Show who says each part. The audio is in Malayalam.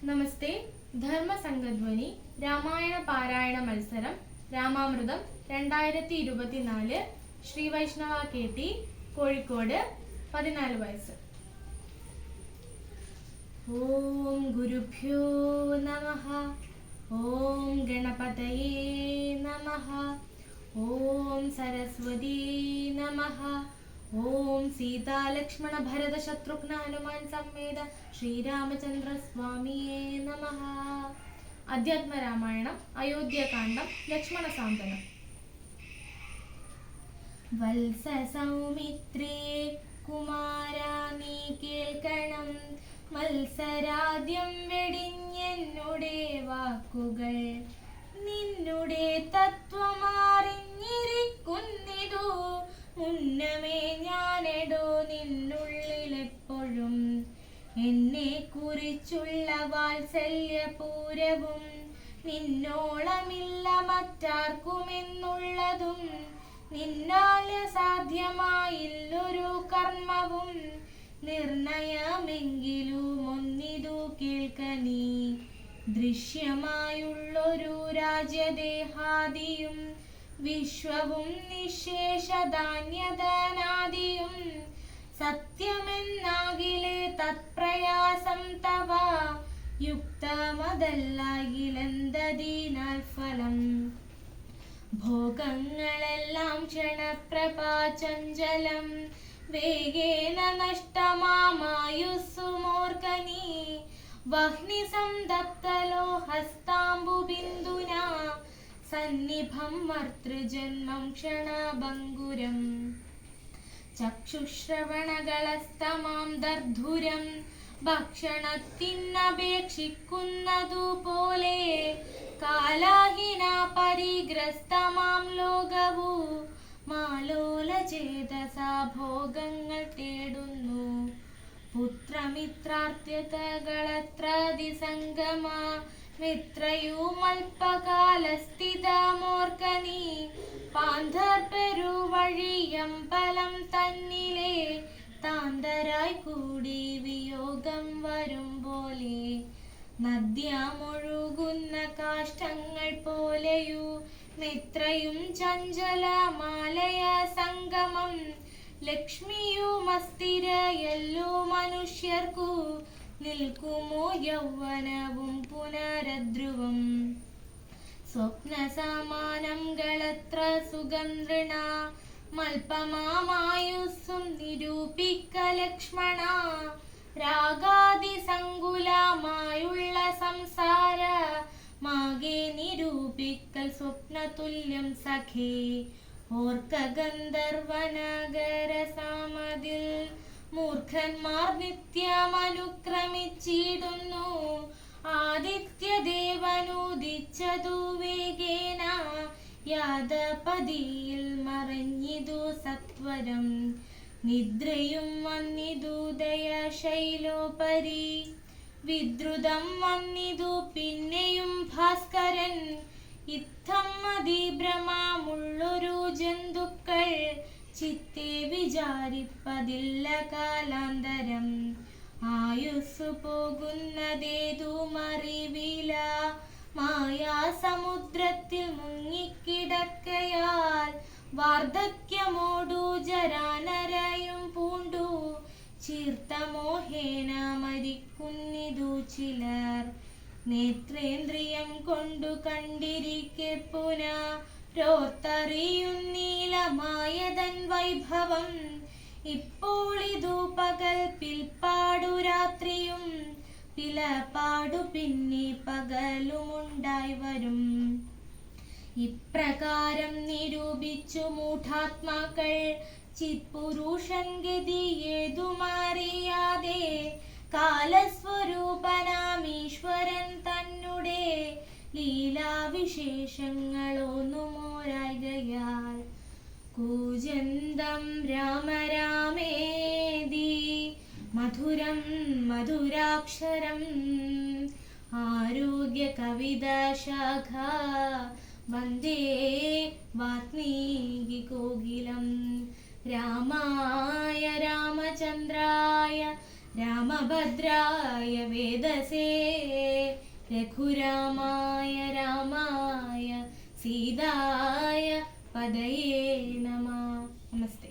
Speaker 1: നമസ്തേ. ധർമ്മസംഘധ്വനി രാമായണ പാരായണ മത്സരം രാമാമൃതം 2024 ശ്രീ വൈഷ്ണവ KT കോഴിക്കോട് 14 വയസ്സ്. ഓം ഗുരുഭ്യോ നമഃ. ഓം ഗണപതയേ നമഃ. ഓം സരസ്വതീ നമഃ. ഓം സീതാ ലക്ഷ്മണ ഭരത ശത്രുഘ്ന ഹനുമാൻ സമേത ശ്രീരാമചന്ദ്ര സ്വാമിയേ നമഃ. അധ്യാത്മരാമായണം അയോധ്യകാന്ഡം ലക്ഷ്മണ സാന്ത്വനം. വത്സ സൗമിത്രേ കുമാരാ നീ കേൾക്കണം, മത്സരാദ്യം വെടിഞ്ഞെന്നുടെ വാക്കുകൾ. നിന്നുടെ തത്വമാറിഞ്ഞിരിക്കുന്നിതു മുന്നമേ ഞാനെടോ നിന്നുള്ളിലെപ്പോഴും. എന്നെ കുറിച്ചുള്ള വാത്സല്യപൂരവും നിന്നോളമില്ല മറ്റാർക്കുമെന്നുള്ളതും. നിന്നാൽ സാധ്യമായില്ലൊരു കർമ്മവും നിർണയമെങ്കിലും ഒന്നിതു കേൾക്ക നീ. ദൃശ്യമായുള്ളൊരു രാജ്യദേഹാദിയും വിശ്വവും നിശേഷധാന്യധനാദിയും സത്യമെന്നാകിലേ തത്പ്രയാസം തവ. യുക്തമതല്ലാകിലെന്തതിനാൽ ഫലം. ഭോഗങ്ങളെല്ലാം ക്ഷണപ്രഭാചഞ്ചലം, വേഗേന നഷ്ടമാമായുസ്സുമോർക്ക നീ. വഹ്നി സംതപ്തലോ ഹസ്താംബുബിന്ദുനാ സന്നിഭം മർത്തൃജന്മം ക്ഷണഭംഗുരം. ചക്ഷുശ്രവണകളസ്തമാം ദർധുരം ഭക്ഷണത്തിനപേക്ഷിക്കുന്നതുപോലെ. കാലാഹിന പരിഗ്രസ്തമാം ലോകവു മാലോലചേതസാ ഭോഗങ്ങൾ തേടുന്നു. പുത്രമിത്രാർത്ഥ്യതകളത്രതിസംഗമ മിത്രയുമൽപകാലസ്ഥിതമോർക്ക നീ. പാന്ധർപ്പെരുവഴിയമ്പലം തന്നിലെ താന്തരായി കൂടി വിയോഗം വരും പോലെ. നദ്യാമൊഴുകുന്ന കാഷ്ടങ്ങൾ പോലെയു മിത്രയും ചഞ്ചലമാലയ സംഗമം. ലക്ഷ്മിയുമസ്ഥിരയല്ലോ മനുഷ്യർക്കു നിൽക്കുമോ യൗവനവും പുനരധ്രുവം. സ്വപ്നസമാനം കളത്ര സുഗന്ധൃണ മൽപമായുസ്സും നിരൂപിക്ക ലക്ഷ്മണ. രാഗാദിസങ്കുലമായുള്ള സംസാര മാകെ നിരൂപിക്കൽ സ്വപ്നതുല്യം സഖേ. ഓർക്ക ഗന്ധർവനഗര സാമതിൽ മൂർഖന്മാർ നിത്യമനുക്രമിച്ചിടുന്നു. ആദിത്യദേവനുദിച്ചതു വേഗേന യാദപതിയിൽ മറഞ്ഞിതു സത്വരം. നിദ്രയും വന്നിതു ദയശൈലോപരി, വിദ്രുതം വന്നിതു പിന്നെയും ഭാസ്കരൻ. ഇത്തം അതിഭ്രമമുള്ളൊരു ജന്തുക്കൾ ചിത്തെ വിചാരിപ്പതില്ല കാലാന്തരം. ആയുസ്സു പോകുന്നതേതുമറിവില മായാസമുദ്രത്തിൽ മുങ്ങിക്കിടക്കയാൽ. വാർദ്ധക്യമോടു ജരാനരയും പൂണ്ടു ചീർത്തമോഹേന മരിക്കുന്നിതു ചിലർ. നേത്രേന്ദ്രിയം കൊണ്ടു കണ്ടിരിക്കെ പുനരോർത്തറിയുന്നീലമായതൻ വൈഭവം. ഇപ്പോളിതു പകൽ പിൽപ്പാടു രാത്രിയും പിലപ്പാടു പിന്നെ പകലുമുണ്ടായി വരും. ഇപ്രകാരം നിരൂപിച്ചു മൂഢാത്മാക്കൾ ചിത്പുരുഷൻ ഗതിയേതുമറിയാതെ. കാലസ്വരൂപനാമീശ്വരൻ തന്നെ ലീലാവിശേഷങ്ങളൊന്നുമോരായികയാൽ. കൂജന്തം രാമ രാമേതി മധുരം മധുരാക്ഷരം. ആരോഗ്യ കവിതാശാഖ വന്ദേ വാത്മീകി കോകിലം. രാമായ രാമചന്ദ്രായ രാമഭദ്രായ വേദസേ രഘുരാമായ രാമായ സീതായ പദയേ നമഃ. നമസ്തേ.